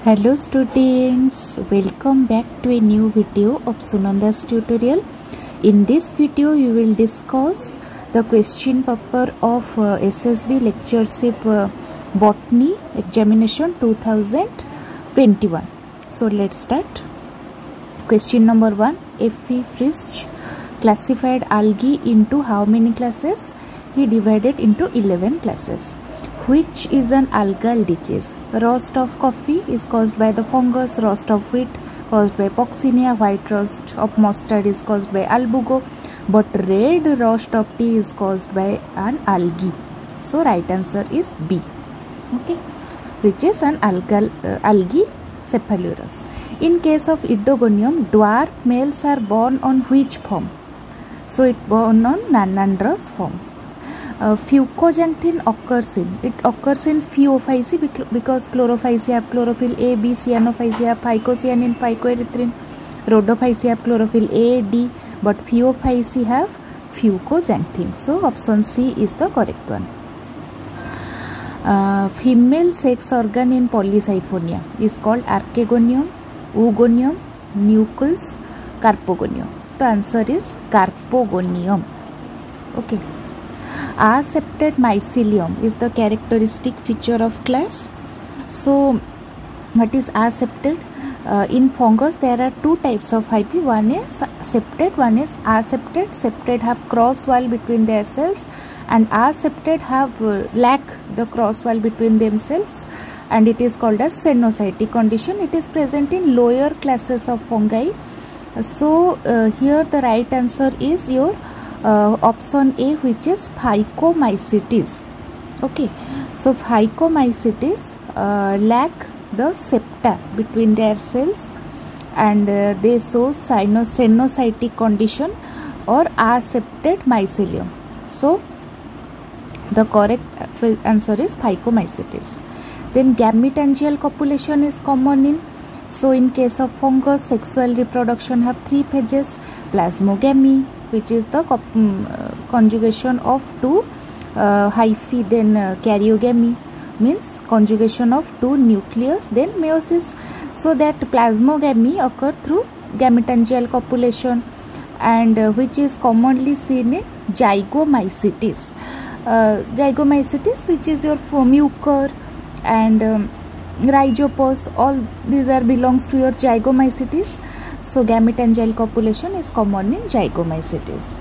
Hello students, welcome back to a new video of Sunanda's tutorial. In this video you will discuss the question paper of SSB Lectureship Botany Examination 2021. So let's start. Question number 1. F.E. Frisch classified algae into how many classes? He divided into 11 classes. Which is an algal disease? Rust of coffee is caused by the fungus, rust of wheat caused by Poxinia, white rust of mustard is caused by albugo, but red rust of tea is caused by an algae. So right answer is B. Okay, which is an algae cephalurus. In case of Idogonium, dwarf males are born on which form? So it born on nanandrous form. Fucoxanthin occurs in Phaeophyceae because Chlorophyceae have chlorophyll A, B, Cyanophyceae have phycocyanin, phycoerythrin, Rhodophyceae have chlorophyll A, D, but Phaeophyceae have fucoxanthin. So option C is the correct one. Female sex organ in Polysiphonia is called archegonium, oogonium, nucleus, carpogonium. The answer is carpogonium. Okay. Aseptate mycelium is the characteristic feature of class. So what is aseptate? In fungus there are two types of hyphae. One is septate, one is aseptate. Septate have cross wall between their cells and aseptate have lack the cross wall between themselves, and it is called as cenocytic condition. It is present in lower classes of fungi. So here the right answer is your option A, which is Phycomycetes. Okay, so Phycomycetes lack the septa between their cells and they show cenocytic condition or aseptate mycelium. So the correct answer is Phycomycetes. Then gametangial copulation is common in. So in case of fungus, sexual reproduction have three phases: plasmogamy, which is the conjugation of two hyphae, then karyogamy means conjugation of two nucleus, then meiosis. So that plasmogamy occur through gametangial copulation, and which is commonly seen in zygomycetes. Zygomycetes, which is your mucor and rhizopus, all these are belongs to your zygomycetes. So gametangial copulation is common in zygomycetes.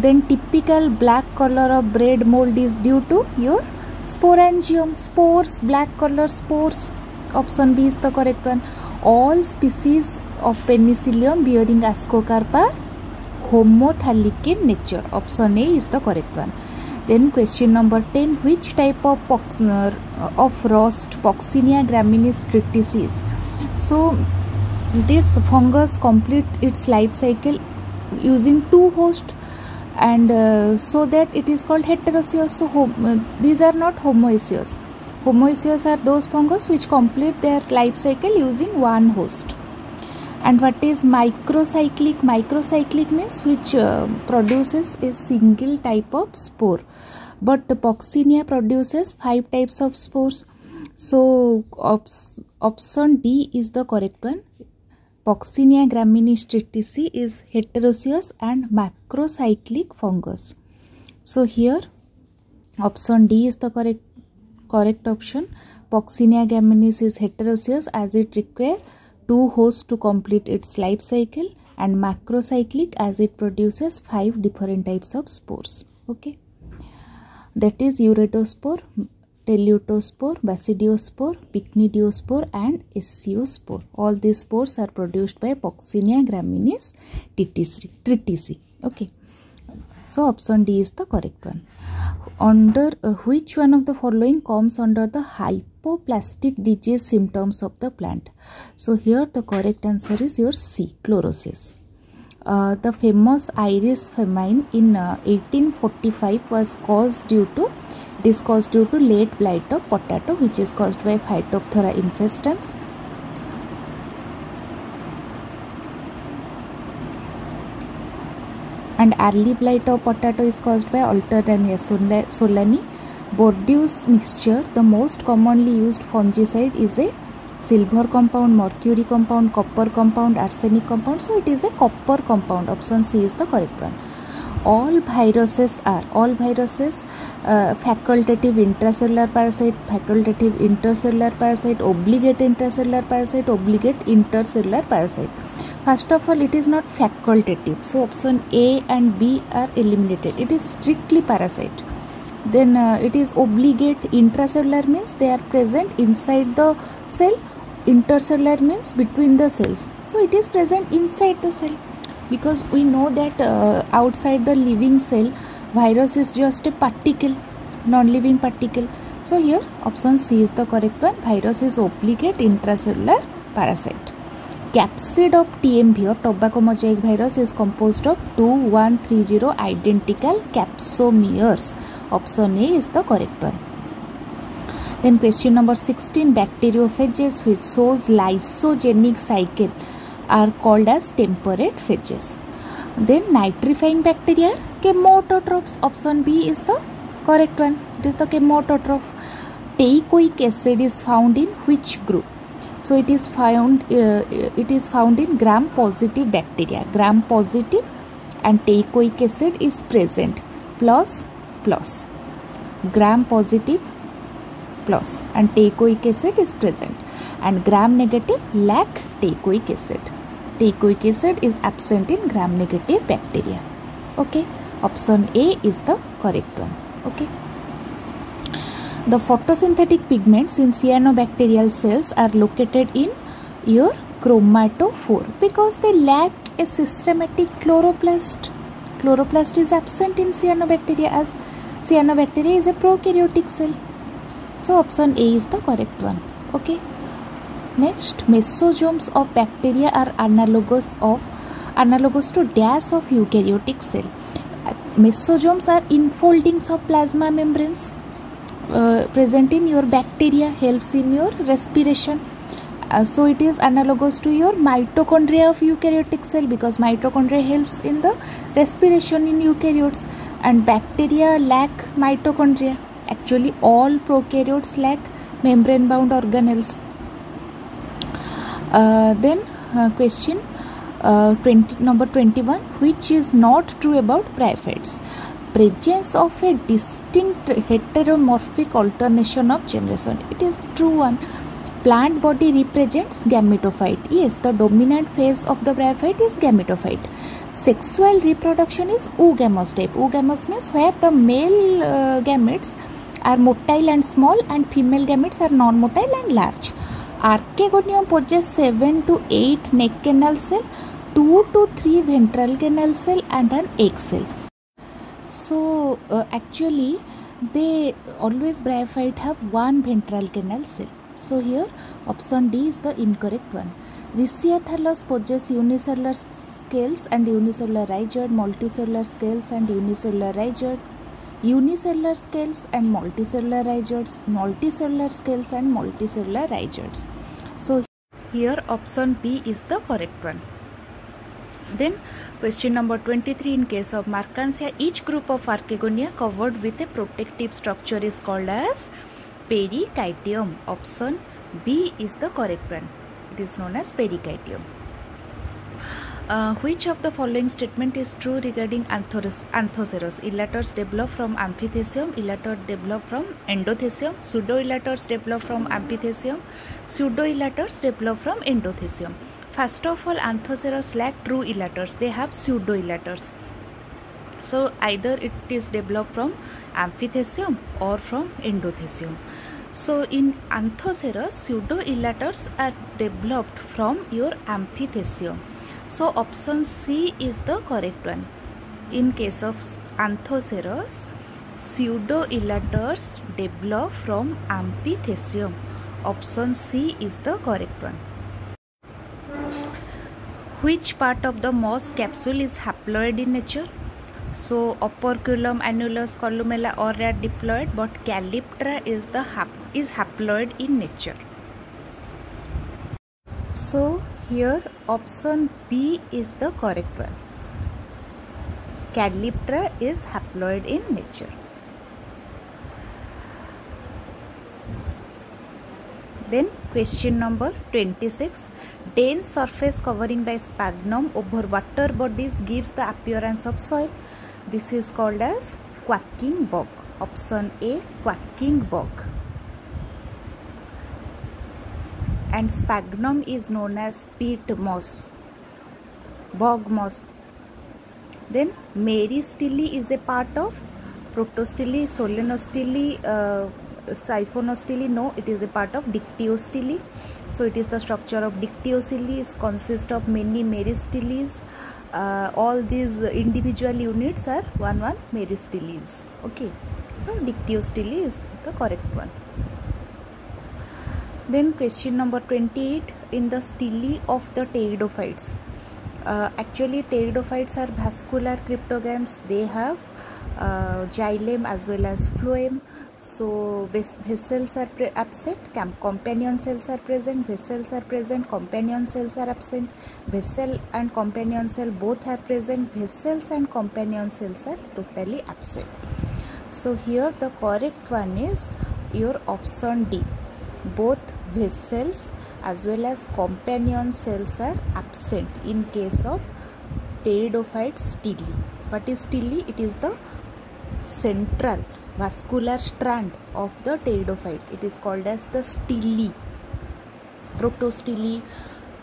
Then typical black color of bread mold is due to your sporangium, spores, black color spores. Option B is the correct one. All species of penicillium bearing ascocarp are homothallic in nature. Option A is the correct one. Then question number 10. Which type of rust Poxinia graminis triticus? So this fungus complete its life cycle using two hosts, and so that it is called heteroecious. So these are not homoecious. Homoecious are those fungus which complete their life cycle using one host. And what is microcyclic? Microcyclic means which produces a single type of spore, but the Poxinia produces 5 types of spores. So option D is the correct one. Poxinia graminis triticus is heteroecious and macrocyclic fungus. So here option D is the correct option. Poxinia graminis is heteroecious as it requires two hosts to complete its life cycle, and macrocyclic as it produces 5 different types of spores. Okay, that is uridospore, telutospore, basidiospore, pycnidiospore and sciospore. All these spores are produced by Poxinia graminis triticus. Okay, so option D is the correct one. Under which one of the following comes under the hypoplastic disease symptoms of the plant? So here the correct answer is your C, chlorosis. The famous iris famine in 1845 was caused due to late blight of potato, which is caused by Phytophthora infestans. And early blight of potato is caused by Alternaria solani. Bordeaux mixture, the most commonly used fungicide, is a silver compound, mercury compound, copper compound, arsenic compound. So it is a copper compound. Option C is the correct one. All viruses, facultative intracellular parasite, facultative intercellular parasite, obligate intracellular parasite, obligate intercellular parasite. First of all, it is not facultative. So option A and B are eliminated. It is strictly parasite. Then it is obligate. Intracellular means they are present inside the cell. Intercellular means between the cells. So it is present inside the cell. Because we know that outside the living cell, virus is just a particle, non-living particle. So here option C is the correct one. Virus is obligate intracellular parasite. Capsid of TMV or tobacco mosaic virus is composed of 2130 identical capsomeres. Option A is the correct one. Then question number 16, bacteriophages which shows lysogenic cycle are called as temperate phages. Then nitrifying bacteria are chemototrophs. Option B is the correct one. It is the chemototroph. Teichoic acid is found in which group? So it is found in gram positive bacteria. Gram positive and teichoic acid is present. Plus gram positive plus and teichoic acid is present, and gram negative lack teichoic acid. Teichoic acid is absent in gram negative bacteria. Okay, option A is the correct one. Okay, the photosynthetic pigments in cyanobacterial cells are located in your chromatophore because they lack a systematic chloroplast. Chloroplast is absent in cyanobacteria as cyanobacteria is a prokaryotic cell. So option A is the correct one. Okay. Next, mesosomes of bacteria are analogous to dash of eukaryotic cell. Mesosomes are infoldings of plasma membranes present in your bacteria, helps in your respiration. So it is analogous to your mitochondria of eukaryotic cell because mitochondria helps in the respiration in eukaryotes, and bacteria lack mitochondria. Actually, all prokaryotes lack membrane bound organelles. Question number 21, which is not true about bryophytes? Presence of a distinct heteromorphic alternation of generation. It is true one. Plant body represents gametophyte. Yes, the dominant phase of the bryophyte is gametophyte. Sexual reproduction is oogamous type. Oogamous means where the male gametes are motile and small and female gametes are non-motile and large. Archegonium possesses 7 to 8 neck canal cell, 2 to 3 ventral canal cell and an egg cell. So actually they always bryophyte have one ventral canal cell. So here option D is the incorrect one. Rhiziothalus possesses unicellular scales and unicellular rhizoid, multicellular scales and unicellular rhizoid, unicellular scales and multicellular rhizoids, multicellular scales and multicellular rhizoids. So here option B is the correct one. Then question number 23, in case of Markansia, each group of Archegonia covered with a protective structure is called as pericytium. Option B is the correct one. It is known as pericytium. Which of the following statement is true regarding anthoceros? Elaters develop from amphithecium, elaters develop from endothecium, pseudoelaters develop from amphithecium, pseudoelaters develop from endothecium. First of all, anthoceros lack true elaters, they have pseudoelaters. So either it is developed from amphithecium or from endothecium. So in anthoceros, pseudoelaters are developed from your amphithecium. So option C is the correct one. In case of anthoceros, pseudoelaters develop from amphithecium. Option C is the correct one. Which part of the moss capsule is haploid in nature? So operculum, annulus, columella all are diploid, but calyptra is haploid in nature. So here option B is the correct one. Calyptra is haploid in nature. Then question number 26. Dense surface covering by sphagnum over water bodies gives the appearance of soil. This is called as quacking bog. Option A, quacking bog. And sphagnum is known as peat moss, bog moss. Then meristyle is a part of protostyle, solenostyle, siphonostyle. No, it is a part of dictyostyle. So it is the structure of dictyostyle. It consists of many meristyles. All these individual units are one meristyles. Okay, so dictyostyle is the correct one. Then question number 28. In the stele of the pteridophytes, actually pteridophytes are vascular cryptogams. They have xylem as well as phloem. So vessels are absent, companion cells are present, vessels are present, companion cells are absent, vessel and companion cell both are present, vessels and companion cells are totally absent. So here the correct one is your option D. Both vessels as well as companion cells are absent in case of pteridophyte stele. What is stele? It is the central vascular strand of the pteridophyte. It is called as the stele. Protostele,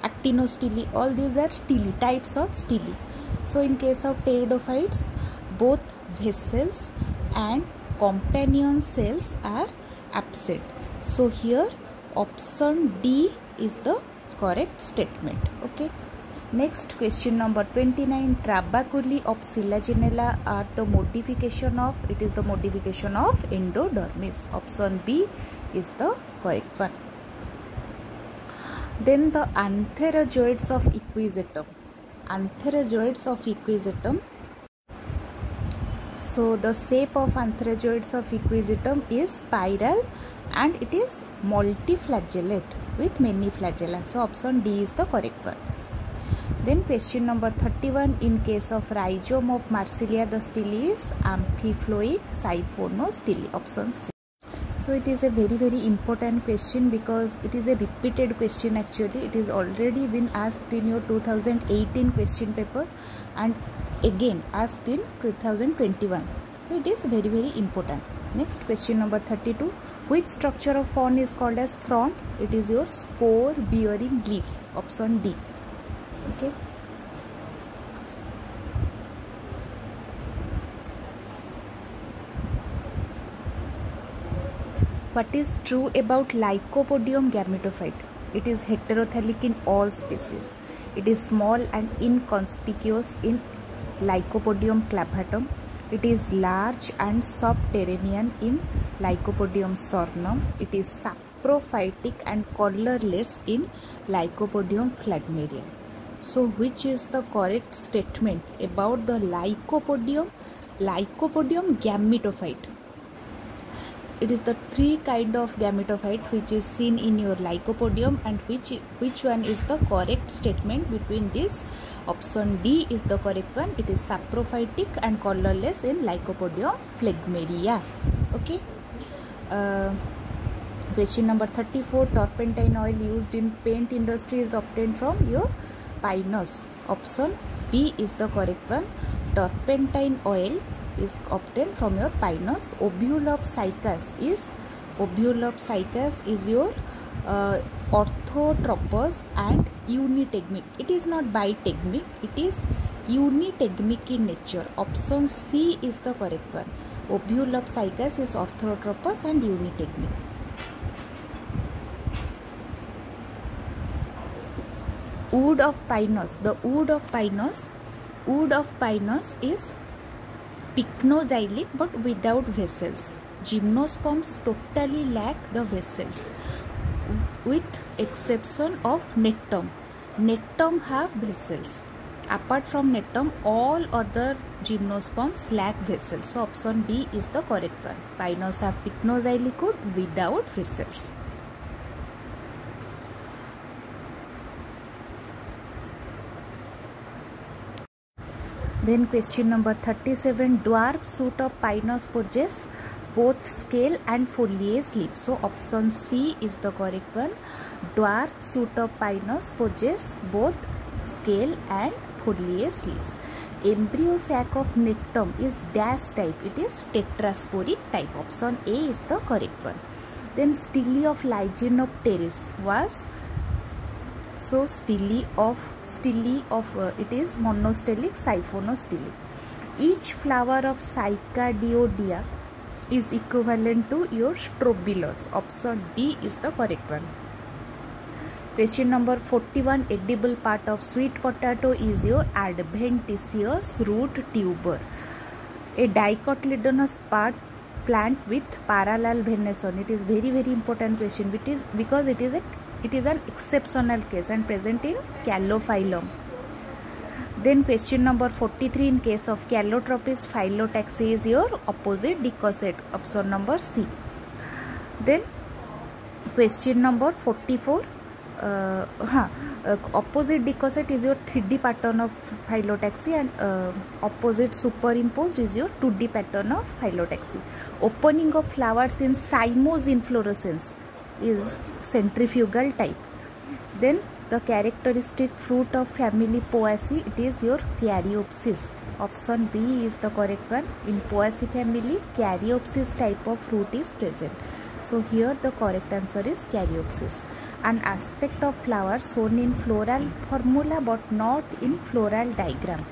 actinostele, all these are stele, types of stele. So in case of pteridophytes, both vessels and companion cells are absent. So here option D is the correct statement. Okay. Next question number 29. Trabeculae of Selaginella are the modification of, it is the modification of endodermis. Option B is the correct one. Then the antherozoids of equisetum. Antherozoids of equisetum. So the shape of antherozoids of equisetum is spiral and it is multiflagellate with many flagella. So option D is the correct one. Then question number 31. In case of rhizome of Marsilia, the stele is amphiploic siphonostele. Option C. So it is a very important question because it is a repeated question actually. It is already been asked in your 2018 question paper and again asked in 2021. So it is very important. Next question number 32. Which structure of fern is called as frond? It is your spore bearing leaf. Option D. Okay. What is true about Lycopodium gametophyte? It is heterothallic in all species. It is small and inconspicuous in Lycopodium clavatum. It is large and subterranean in Lycopodium sornum. It is saprophytic and colorless in Lycopodium phlegmaria. So which is the correct statement about the Lycopodium gametophyte? It is the three kind of gametophyte which is seen in your Lycopodium, and which one is the correct statement between this? Option D is the correct one. It is saprophytic and colorless in Lycopodium phlegmaria. Okay. Question number 34. Turpentine oil used in paint industry is obtained from your pinus. Option B is the correct one. Turpentine oil is obtained from your pinus. Ovulopsychus is your orthotropous and unitegmic. It is not bitegmic, it is unitegmic in nature. Option C is the correct one. Ovulopsychus is orthotropous and unitegmic. Wood of pinus. The wood of pinus is pycnoxylic but without vessels. Gymnosperms totally lack the vessels with exception of nectum. Nectum have vessels. Apart from nectum, all other gymnosperms lack vessels. So option B is the correct one. Pinus have pycnoxylic wood without vessels. Then question number 37. Dwarf shoot of pinus possess both scale and foliage leaves. So option C is the correct one. Dwarf suit of pinus possess both scale and foliage leaves. Embryo sac of nectum is dash type. It is tetrasporic type. Option A is the correct one. Then stele of Lyginopteris was stele of it is monostellic siphonostele. Each flower of Cycadioidea is equivalent to your strobilus. Option D is the correct one. Question number 41. Edible part of sweet potato is your adventitious root tuber. A dicotyledonous plant with parallel venation. It is very important question. It is because it is an exceptional case and present in Calophyllum. Then question number 43. In case of Calotropis phyllotaxy is your opposite decoset. Option number C. Then question number 44. Opposite decoset is your 3D pattern of phyllotaxy and opposite superimposed is your 2D pattern of phyllotaxy. Opening of flowers in cymose inflorescence is centrifugal type. Then the characteristic fruit of family Poaceae, it is your Caryopsis. Option B is the correct one. In Poaceae family, Caryopsis type of fruit is present. So here the correct answer is Caryopsis. An aspect of flower shown in floral formula but not in floral diagram.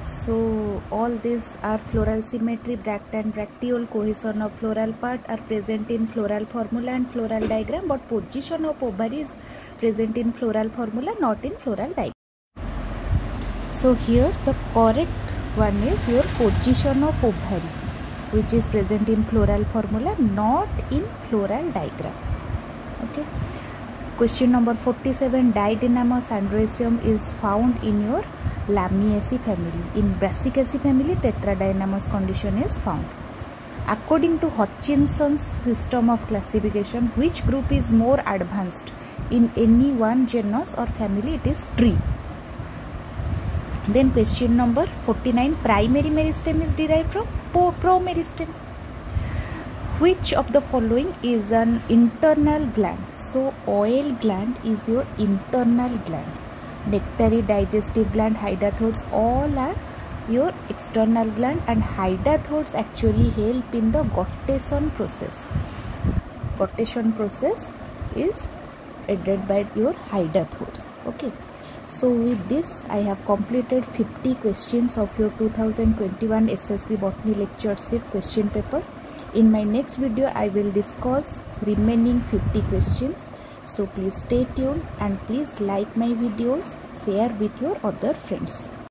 So all these are floral symmetry, bract and bracteole, cohesion of floral part are present in floral formula and floral diagram, but position of ovary is present in floral formula, not in floral diagram. So here the correct one is your position of ovary, which is present in floral formula, not in floral diagram. Okay. Question number 47. Didynamous androecium is found in your Lamiaceae family. In Brassicaceae family, tetradynamous condition is found. According to Hutchinson's system of classification, which group is more advanced in any one genus or family? It is tree. Then question number 49. Primary meristem is derived from promeristem. Which of the following is an internal gland? So oil gland is your internal gland. Nectary, digestive gland, hydrathodes, all are your external gland, and hydrathodes actually help in the guttation process. Guttation process is aided by your hydrathodes. Okay. So with this I have completed 50 questions of your 2021 SSB Botany Lectureship question paper. In my next video I will discuss remaining 50 questions. So please stay tuned and please like my videos, share with your other friends.